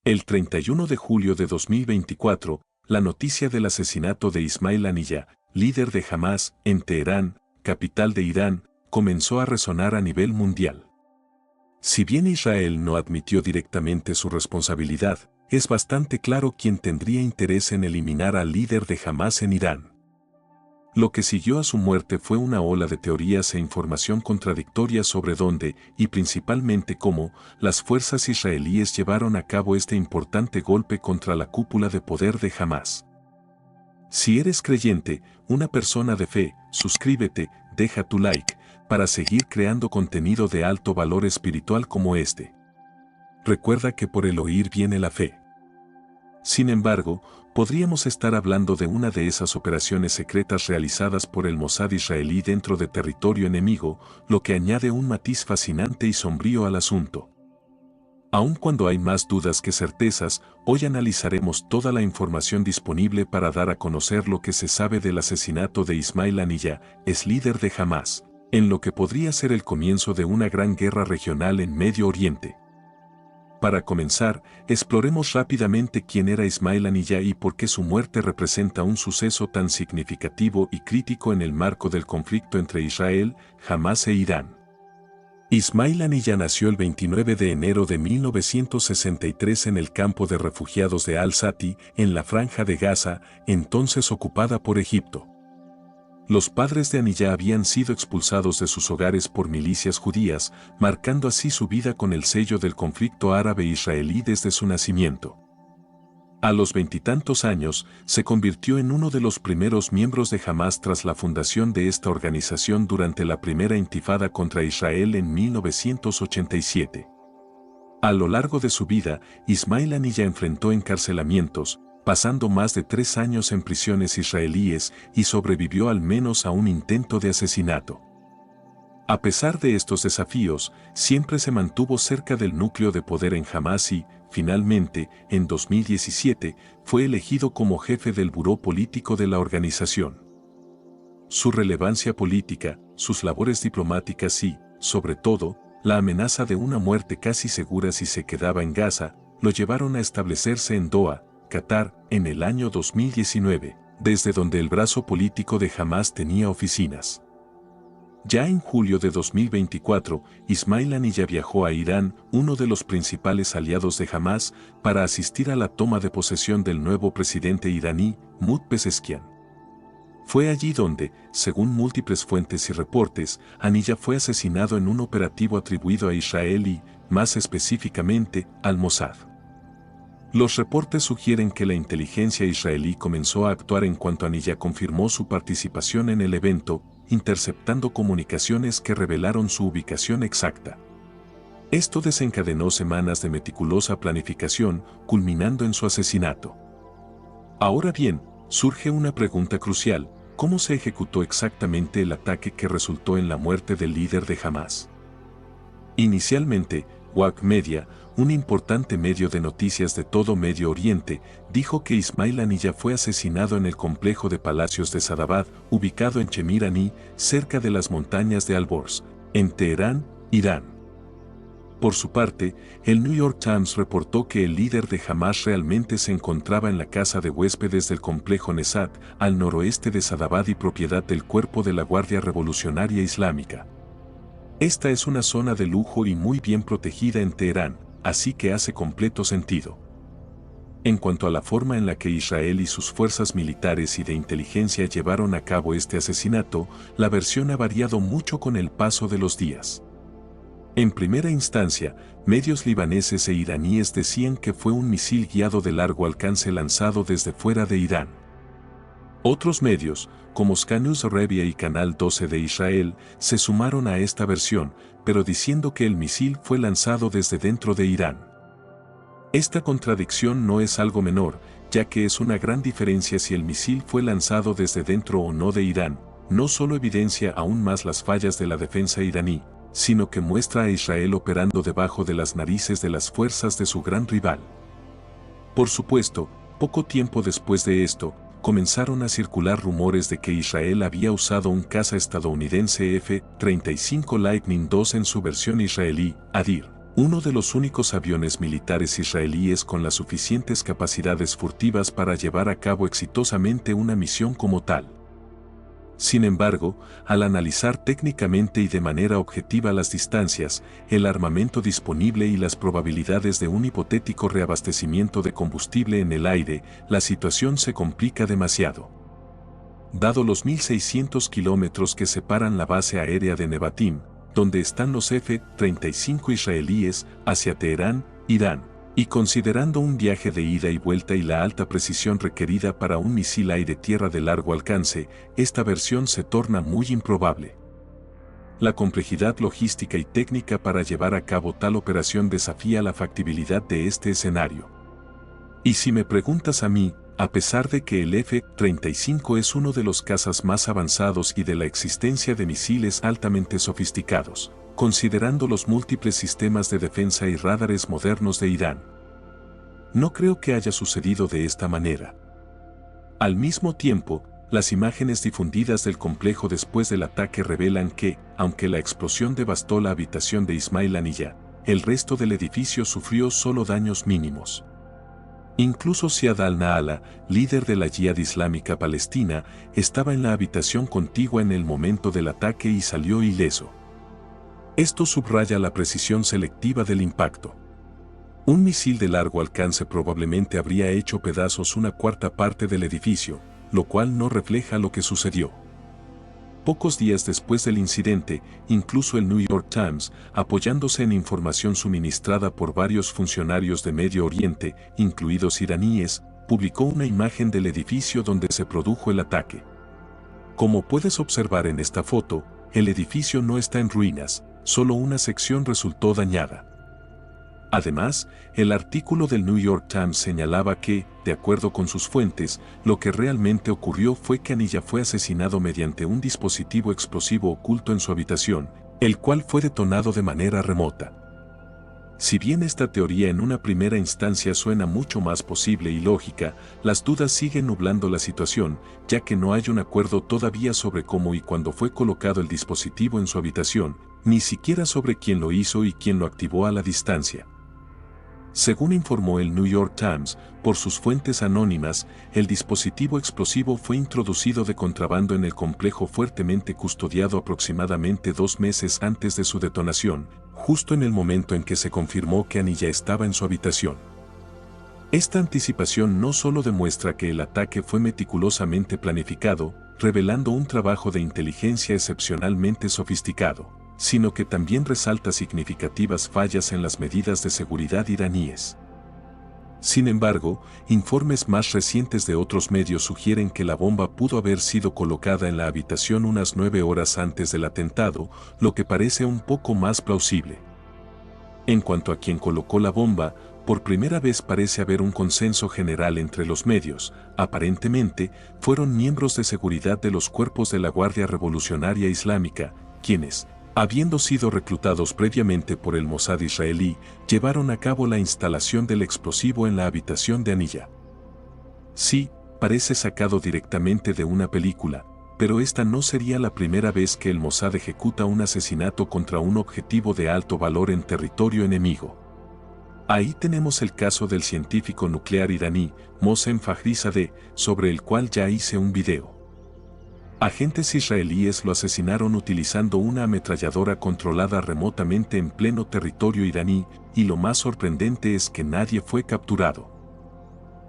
El 31 de julio de 2024, la noticia del asesinato de Ismail Haniyeh, líder de Hamás, en Teherán, capital de Irán, comenzó a resonar a nivel mundial. Si bien Israel no admitió directamente su responsabilidad, es bastante claro quién tendría interés en eliminar al líder de Hamás en Irán. Lo que siguió a su muerte fue una ola de teorías e información contradictoria sobre dónde, y principalmente cómo, las fuerzas israelíes llevaron a cabo este importante golpe contra la cúpula de poder de Hamás. Si eres creyente, una persona de fe, suscríbete, deja tu like, para seguir creando contenido de alto valor espiritual como este. Recuerda que por el oír viene la fe. Sin embargo, podríamos estar hablando de una de esas operaciones secretas realizadas por el Mossad israelí dentro de territorio enemigo, lo que añade un matiz fascinante y sombrío al asunto. Aun cuando hay más dudas que certezas, hoy analizaremos toda la información disponible para dar a conocer lo que se sabe del asesinato de Ismail Haniyeh, ex líder de Hamás, en lo que podría ser el comienzo de una gran guerra regional en Medio Oriente. Para comenzar, exploremos rápidamente quién era Ismail Haniyeh y por qué su muerte representa un suceso tan significativo y crítico en el marco del conflicto entre Israel, Hamás e Irán. Ismail Haniyeh nació el 29 de enero de 1963 en el campo de refugiados de Al-Sati, en la Franja de Gaza, entonces ocupada por Egipto. Los padres de Haniyeh habían sido expulsados de sus hogares por milicias judías, marcando así su vida con el sello del conflicto árabe-israelí desde su nacimiento. A los veintitantos años, se convirtió en uno de los primeros miembros de Hamás tras la fundación de esta organización durante la primera intifada contra Israel en 1987. A lo largo de su vida, Ismail Haniyeh enfrentó encarcelamientos, pasando más de 3 años en prisiones israelíes y sobrevivió al menos a un intento de asesinato. A pesar de estos desafíos, siempre se mantuvo cerca del núcleo de poder en Hamás y, finalmente, en 2017, fue elegido como jefe del buró político de la organización. Su relevancia política, sus labores diplomáticas y, sobre todo, la amenaza de una muerte casi segura si se quedaba en Gaza, lo llevaron a establecerse en Doha, Qatar, en el año 2019, desde donde el brazo político de Hamás tenía oficinas. Ya en julio de 2024, Ismail Haniyeh viajó a Irán, uno de los principales aliados de Hamás, para asistir a la toma de posesión del nuevo presidente iraní, Mahmoud Pezeshkian. Fue allí donde, según múltiples fuentes y reportes, Haniyeh fue asesinado en un operativo atribuido a Israel y, más específicamente, al Mossad. Los reportes sugieren que la inteligencia israelí comenzó a actuar en cuanto Haniyeh confirmó su participación en el evento, interceptando comunicaciones que revelaron su ubicación exacta. Esto desencadenó semanas de meticulosa planificación, culminando en su asesinato. Ahora bien, surge una pregunta crucial: ¿cómo se ejecutó exactamente el ataque que resultó en la muerte del líder de Hamás? Inicialmente, Waqf Media, un importante medio de noticias de todo Medio Oriente, dijo que Ismail Haniyeh fue asesinado en el complejo de palacios de Sadabad, ubicado en Chemirani, cerca de las montañas de Al-Borz, en Teherán, Irán. Por su parte, el New York Times reportó que el líder de Hamás realmente se encontraba en la casa de huéspedes del complejo Nesat, al noroeste de Sadabad y propiedad del Cuerpo de la Guardia Revolucionaria Islámica. Esta es una zona de lujo y muy bien protegida en Teherán, así que hace completo sentido. En cuanto a la forma en la que Israel y sus fuerzas militares y de inteligencia llevaron a cabo este asesinato, la versión ha variado mucho con el paso de los días. En primera instancia, medios libaneses e iraníes decían que fue un misil guiado de largo alcance lanzado desde fuera de Irán. Otros medios, como Sky News Arabia y Canal 12 de Israel, se sumaron a esta versión, pero diciendo que el misil fue lanzado desde dentro de Irán. Esta contradicción no es algo menor, ya que es una gran diferencia si el misil fue lanzado desde dentro o no de Irán. No solo evidencia aún más las fallas de la defensa iraní, sino que muestra a Israel operando debajo de las narices de las fuerzas de su gran rival. Por supuesto, poco tiempo después de esto, comenzaron a circular rumores de que Israel había usado un caza estadounidense F-35 Lightning II en su versión israelí, Adir. uno de los únicos aviones militares israelíes con las suficientes capacidades furtivas para llevar a cabo exitosamente una misión como tal. Sin embargo, al analizar técnicamente y de manera objetiva las distancias, el armamento disponible y las probabilidades de un hipotético reabastecimiento de combustible en el aire, la situación se complica demasiado. Dado los 1.600 kilómetros que separan la base aérea de Nevatim, donde están los F-35 israelíes, hacia Teherán, Irán, y considerando un viaje de ida y vuelta y la alta precisión requerida para un misil aire-tierra de largo alcance, esta versión se torna muy improbable. La complejidad logística y técnica para llevar a cabo tal operación desafía la factibilidad de este escenario. Y si me preguntas a mí, a pesar de que el F-35 es uno de los cazas más avanzados y de la existencia de misiles altamente sofisticados, considerando los múltiples sistemas de defensa y radares modernos de Irán, no creo que haya sucedido de esta manera. Al mismo tiempo, las imágenes difundidas del complejo después del ataque revelan que, aunque la explosión devastó la habitación de Ismail Haniyeh, el resto del edificio sufrió solo daños mínimos. Incluso Ziad al-Nahla, líder de la Yihad Islámica Palestina, estaba en la habitación contigua en el momento del ataque y salió ileso. Esto subraya la precisión selectiva del impacto. Un misil de largo alcance probablemente habría hecho pedazos una cuarta parte del edificio, lo cual no refleja lo que sucedió. Pocos días después del incidente, incluso el New York Times, apoyándose en información suministrada por varios funcionarios de Medio Oriente, incluidos iraníes, publicó una imagen del edificio donde se produjo el ataque. Como puedes observar en esta foto, el edificio no está en ruinas, solo una sección resultó dañada. Además, el artículo del New York Times señalaba que, de acuerdo con sus fuentes, lo que realmente ocurrió fue que Haniyeh fue asesinado mediante un dispositivo explosivo oculto en su habitación, el cual fue detonado de manera remota. Si bien esta teoría en una primera instancia suena mucho más posible y lógica, las dudas siguen nublando la situación, ya que no hay un acuerdo todavía sobre cómo y cuándo fue colocado el dispositivo en su habitación, ni siquiera sobre quién lo hizo y quién lo activó a la distancia. Según informó el New York Times, por sus fuentes anónimas, el dispositivo explosivo fue introducido de contrabando en el complejo fuertemente custodiado aproximadamente 2 meses antes de su detonación, justo en el momento en que se confirmó que Haniyeh estaba en su habitación. Esta anticipación no solo demuestra que el ataque fue meticulosamente planificado, revelando un trabajo de inteligencia excepcionalmente sofisticado, sino que también resalta significativas fallas en las medidas de seguridad iraníes. Sin embargo, informes más recientes de otros medios sugieren que la bomba pudo haber sido colocada en la habitación unas 9 horas antes del atentado, lo que parece un poco más plausible. En cuanto a quien colocó la bomba, por primera vez parece haber un consenso general entre los medios. Aparentemente, fueron miembros de seguridad de los cuerpos de la Guardia Revolucionaria Islámica, quienes, habiendo sido reclutados previamente por el Mossad israelí, llevaron a cabo la instalación del explosivo en la habitación de Haniyeh. Sí, parece sacado directamente de una película, pero esta no sería la primera vez que el Mossad ejecuta un asesinato contra un objetivo de alto valor en territorio enemigo. Ahí tenemos el caso del científico nuclear iraní, Mohsen Fakhrizadeh, sobre el cual ya hice un video. Agentes israelíes lo asesinaron utilizando una ametralladora controlada remotamente en pleno territorio iraní, y lo más sorprendente es que nadie fue capturado.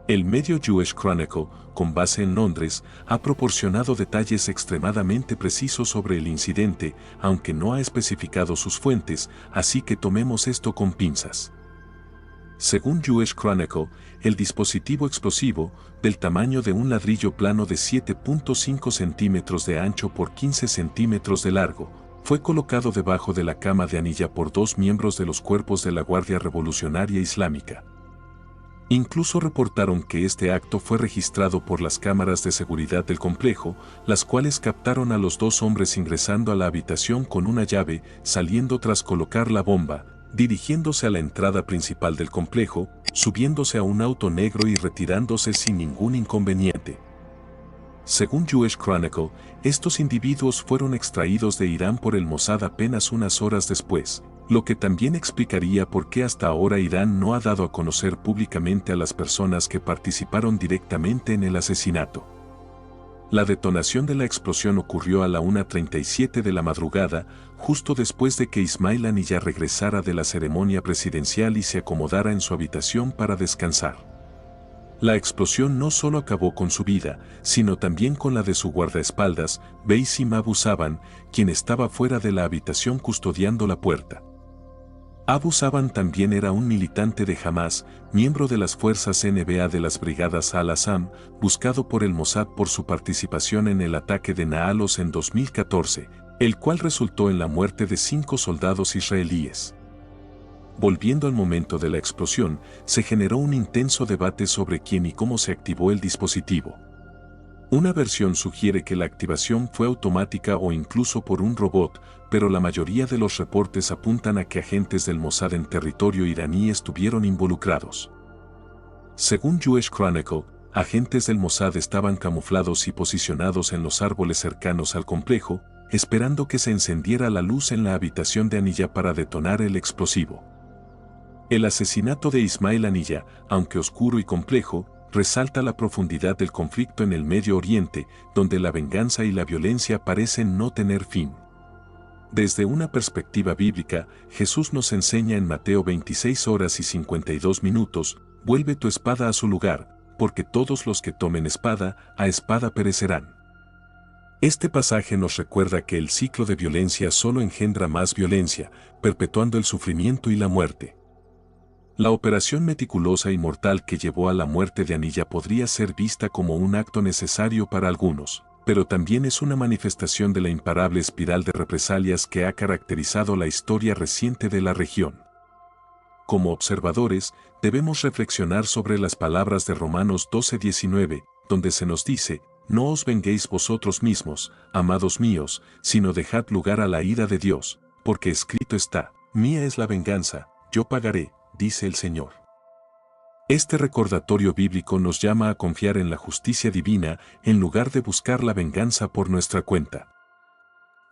El medio Jewish Chronicle, con base en Londres, ha proporcionado detalles extremadamente precisos sobre el incidente, aunque no ha especificado sus fuentes, así que tomemos esto con pinzas. Según Jewish Chronicle, el dispositivo explosivo, del tamaño de un ladrillo plano de 7.5 centímetros de ancho por 15 centímetros de largo, fue colocado debajo de la cama de Haniyeh por 2 miembros de los cuerpos de la Guardia Revolucionaria Islámica. Incluso reportaron que este acto fue registrado por las cámaras de seguridad del complejo, las cuales captaron a los 2 hombres ingresando a la habitación con una llave, saliendo tras colocar la bomba, dirigiéndose a la entrada principal del complejo, subiéndose a un auto negro y retirándose sin ningún inconveniente. Según Jewish Chronicle, estos individuos fueron extraídos de Irán por el Mossad apenas unas horas después, Lo que también explicaría por qué hasta ahora Irán no ha dado a conocer públicamente a las personas que participaron directamente en el asesinato. La detonación de la explosión ocurrió a la 1:37 de la madrugada, justo después de que Ismail Haniyeh regresara de la ceremonia presidencial y se acomodara en su habitación para descansar. La explosión no solo acabó con su vida, sino también con la de su guardaespaldas, Bassem Abu Saban, quien estaba fuera de la habitación custodiando la puerta. Abu Saban también era un militante de Hamas, miembro de las fuerzas NBA de las brigadas Al-Assam, buscado por el Mossad por su participación en el ataque de Nahalos en 2014, el cual resultó en la muerte de 5 soldados israelíes. Volviendo al momento de la explosión, se generó un intenso debate sobre quién y cómo se activó el dispositivo. Una versión sugiere que la activación fue automática o incluso por un robot, pero la mayoría de los reportes apuntan a que agentes del Mossad en territorio iraní estuvieron involucrados. Según Jewish Chronicle, agentes del Mossad estaban camuflados y posicionados en los árboles cercanos al complejo, esperando que se encendiera la luz en la habitación de Haniyeh para detonar el explosivo. El asesinato de Ismail Haniyeh, aunque oscuro y complejo, resalta la profundidad del conflicto en el Medio Oriente, donde la venganza y la violencia parecen no tener fin. Desde una perspectiva bíblica, Jesús nos enseña en Mateo 26:52, vuelve tu espada a su lugar, porque todos los que tomen espada, a espada perecerán. Este pasaje nos recuerda que el ciclo de violencia solo engendra más violencia, perpetuando el sufrimiento y la muerte. La operación meticulosa y mortal que llevó a la muerte de Haniyeh podría ser vista como un acto necesario para algunos, pero también es una manifestación de la imparable espiral de represalias que ha caracterizado la historia reciente de la región. Como observadores, debemos reflexionar sobre las palabras de Romanos 12:19, donde se nos dice: no os venguéis vosotros mismos, amados míos, sino dejad lugar a la ira de Dios, porque escrito está: mía es la venganza, yo pagaré, dice el Señor. Este recordatorio bíblico nos llama a confiar en la justicia divina en lugar de buscar la venganza por nuestra cuenta.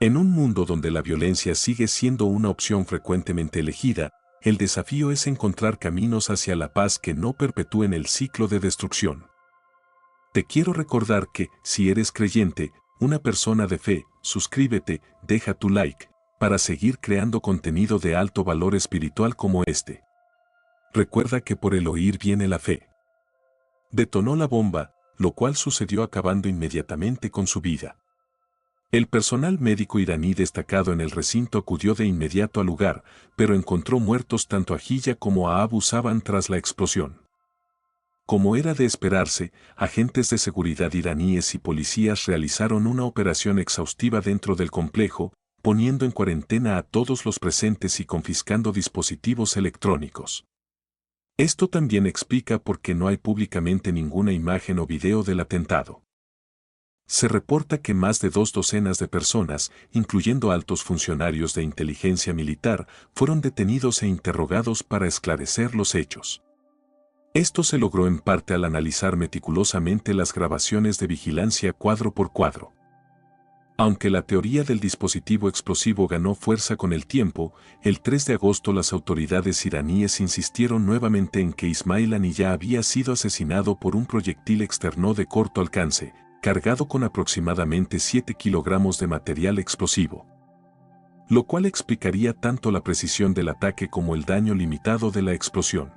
En un mundo donde la violencia sigue siendo una opción frecuentemente elegida, el desafío es encontrar caminos hacia la paz que no perpetúen el ciclo de destrucción. Te quiero recordar que, si eres creyente, una persona de fe, suscríbete, deja tu like, para seguir creando contenido de alto valor espiritual como este. Recuerda que por el oír viene la fe. Detonó la bomba, lo cual sucedió acabando inmediatamente con su vida. El personal médico iraní destacado en el recinto acudió de inmediato al lugar, pero encontró muertos tanto a Haniyeh como a Abu Saban tras la explosión. Como era de esperarse, agentes de seguridad iraníes y policías realizaron una operación exhaustiva dentro del complejo, poniendo en cuarentena a todos los presentes y confiscando dispositivos electrónicos. Esto también explica por qué no hay públicamente ninguna imagen o video del atentado. Se reporta que más de 2 docenas de personas, incluyendo altos funcionarios de inteligencia militar, fueron detenidos e interrogados para esclarecer los hechos. Esto se logró en parte al analizar meticulosamente las grabaciones de vigilancia cuadro por cuadro. Aunque la teoría del dispositivo explosivo ganó fuerza con el tiempo, el 3 de agosto las autoridades iraníes insistieron nuevamente en que Ismail Haniyeh había sido asesinado por un proyectil externo de corto alcance, cargado con aproximadamente 7 kilogramos de material explosivo. Lo cual explicaría tanto la precisión del ataque como el daño limitado de la explosión.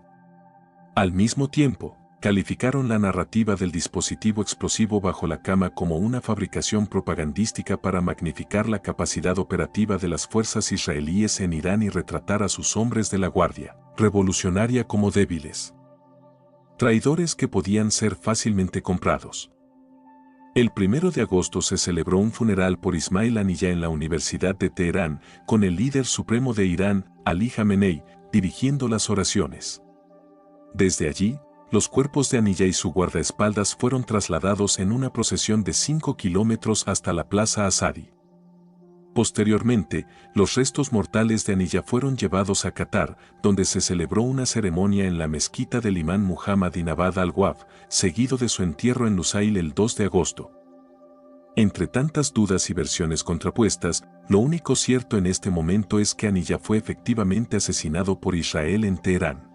Al mismo tiempo, calificaron la narrativa del dispositivo explosivo bajo la cama como una fabricación propagandística para magnificar la capacidad operativa de las fuerzas israelíes en Irán y retratar a sus hombres de la Guardia Revolucionaria como débiles. Traidores que podían ser fácilmente comprados. El 1 de agosto se celebró un funeral por Ismail Haniyeh en la Universidad de Teherán, con el líder supremo de Irán, Ali Jamenei, dirigiendo las oraciones. Desde allí, los cuerpos de Haniyeh y su guardaespaldas fueron trasladados en una procesión de 5 kilómetros hasta la Plaza Azadi. Posteriormente, los restos mortales de Haniyeh fueron llevados a Qatar, donde se celebró una ceremonia en la mezquita del imán Muhammad ibn Abd al-Wahhab, seguido de su entierro en Lusail el 2 de agosto. Entre tantas dudas y versiones contrapuestas, lo único cierto en este momento es que Haniyeh fue efectivamente asesinado por Israel en Teherán.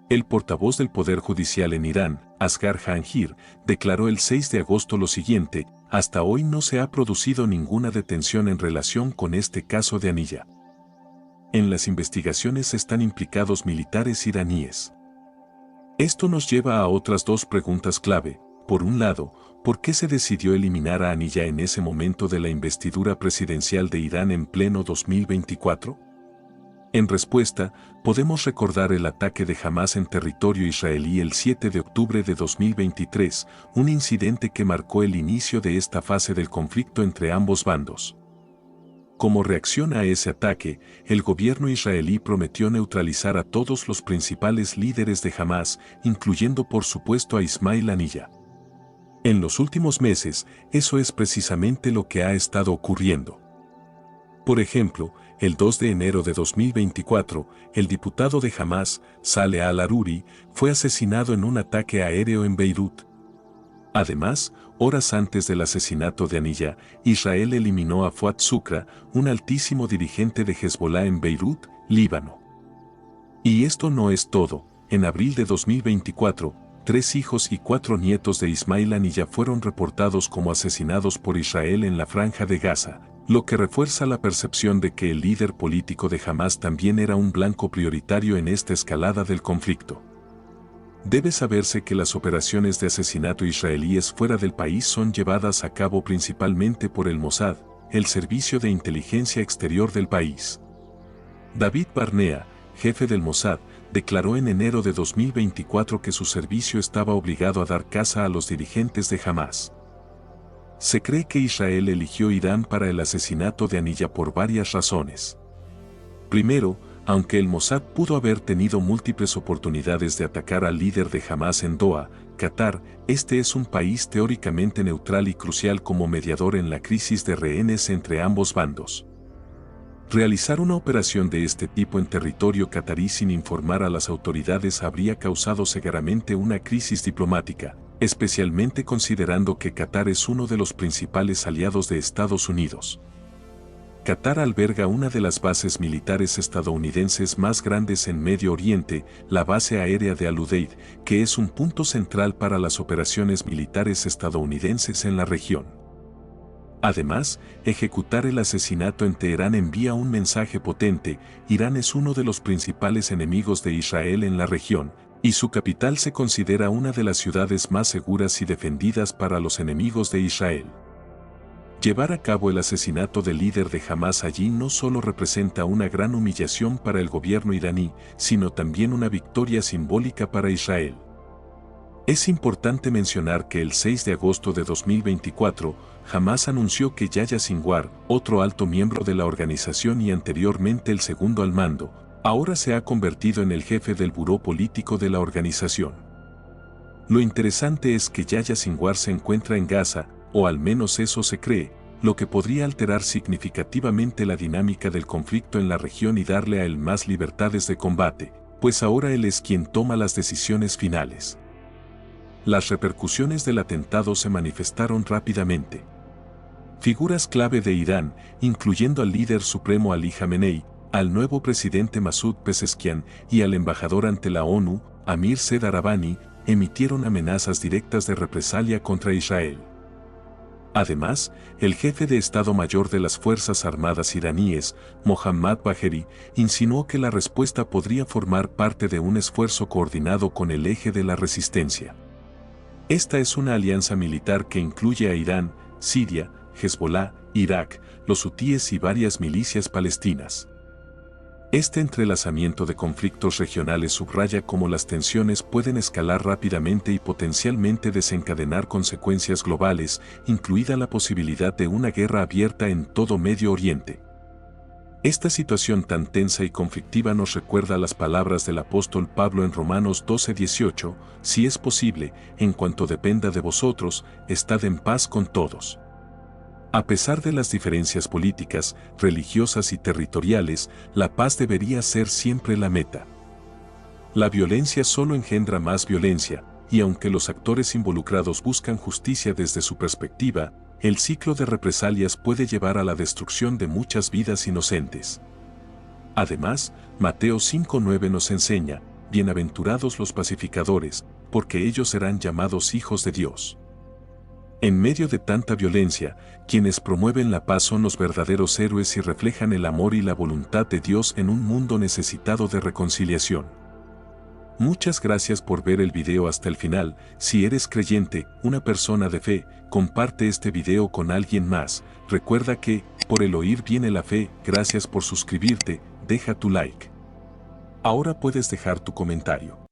El portavoz del Poder Judicial en Irán, Asghar Jahangir, declaró el 6 de agosto lo siguiente: hasta hoy no se ha producido ninguna detención en relación con este caso de Haniyeh. En las investigaciones están implicados militares iraníes. Esto nos lleva a otras dos preguntas clave. Por un lado, ¿por qué se decidió eliminar a Haniyeh en ese momento de la investidura presidencial de Irán en pleno 2024? En respuesta, podemos recordar el ataque de Hamás en territorio israelí el 7 de octubre de 2023, un incidente que marcó el inicio de esta fase del conflicto entre ambos bandos. Como reacción a ese ataque, el gobierno israelí prometió neutralizar a todos los principales líderes de Hamás, incluyendo por supuesto a Ismail Haniyeh. En los últimos meses, eso es precisamente lo que ha estado ocurriendo. Por ejemplo, el 2 de enero de 2024, el diputado de Hamás, Saleh al-Aruri, fue asesinado en un ataque aéreo en Beirut. Además, horas antes del asesinato de Haniyeh, Israel eliminó a Fuad Shukra, un altísimo dirigente de Hezbollah en Beirut, Líbano. Y esto no es todo. En abril de 2024, 3 hijos y 4 nietos de Ismail Haniyeh fueron reportados como asesinados por Israel en la Franja de Gaza, lo que refuerza la percepción de que el líder político de Hamás también era un blanco prioritario en esta escalada del conflicto. Debe saberse que las operaciones de asesinato israelíes fuera del país son llevadas a cabo principalmente por el Mossad, el servicio de inteligencia exterior del país. David Barnea, jefe del Mossad, declaró en enero de 2024 que su servicio estaba obligado a dar caza a los dirigentes de Hamás. Se cree que Israel eligió Irán para el asesinato de Haniyeh por varias razones. Primero, aunque el Mossad pudo haber tenido múltiples oportunidades de atacar al líder de Hamás en Doha, Qatar, este es un país teóricamente neutral y crucial como mediador en la crisis de rehenes entre ambos bandos. Realizar una operación de este tipo en territorio catarí sin informar a las autoridades habría causado severamente una crisis diplomática, especialmente considerando que Qatar es uno de los principales aliados de Estados Unidos. Qatar alberga una de las bases militares estadounidenses más grandes en Medio Oriente, la base aérea de Al-Udeid, que es un punto central para las operaciones militares estadounidenses en la región. Además, ejecutar el asesinato en Teherán envía un mensaje potente: Irán es uno de los principales enemigos de Israel en la región, y su capital se considera una de las ciudades más seguras y defendidas para los enemigos de Israel. Llevar a cabo el asesinato del líder de Hamás allí no solo representa una gran humillación para el gobierno iraní, sino también una victoria simbólica para Israel. Es importante mencionar que el 6 de agosto de 2024, Hamás anunció que Yahya Sinwar, otro alto miembro de la organización y anteriormente el segundo al mando, ahora se ha convertido en el jefe del buró político de la organización. Lo interesante es que Yahya Sinwar se encuentra en Gaza, o al menos eso se cree, lo que podría alterar significativamente la dinámica del conflicto en la región y darle a él más libertades de combate, pues ahora él es quien toma las decisiones finales. Las repercusiones del atentado se manifestaron rápidamente. Figuras clave de Irán, incluyendo al líder supremo Ali Khamenei, al nuevo presidente Masoud Pezeshkian y al embajador ante la ONU, Amir Said Arabani, emitieron amenazas directas de represalia contra Israel. Además, el jefe de Estado Mayor de las Fuerzas Armadas iraníes, Mohammad Bagheri, insinuó que la respuesta podría formar parte de un esfuerzo coordinado con el eje de la resistencia. Esta es una alianza militar que incluye a Irán, Siria, Hezbollah, Irak, los hutíes y varias milicias palestinas. Este entrelazamiento de conflictos regionales subraya cómo las tensiones pueden escalar rápidamente y potencialmente desencadenar consecuencias globales, incluida la posibilidad de una guerra abierta en todo Medio Oriente. Esta situación tan tensa y conflictiva nos recuerda las palabras del apóstol Pablo en Romanos 12:18: si es posible, en cuanto dependa de vosotros, estad en paz con todos. A pesar de las diferencias políticas, religiosas y territoriales, la paz debería ser siempre la meta. La violencia solo engendra más violencia, y aunque los actores involucrados buscan justicia desde su perspectiva, el ciclo de represalias puede llevar a la destrucción de muchas vidas inocentes. Además, Mateo 5:9 nos enseña, bienaventurados los pacificadores, porque ellos serán llamados hijos de Dios. En medio de tanta violencia, quienes promueven la paz son los verdaderos héroes y reflejan el amor y la voluntad de Dios en un mundo necesitado de reconciliación. Muchas gracias por ver el video hasta el final. Si eres creyente, una persona de fe, comparte este video con alguien más. Recuerda que, por el oír viene la fe. Gracias por suscribirte, deja tu like. Ahora puedes dejar tu comentario.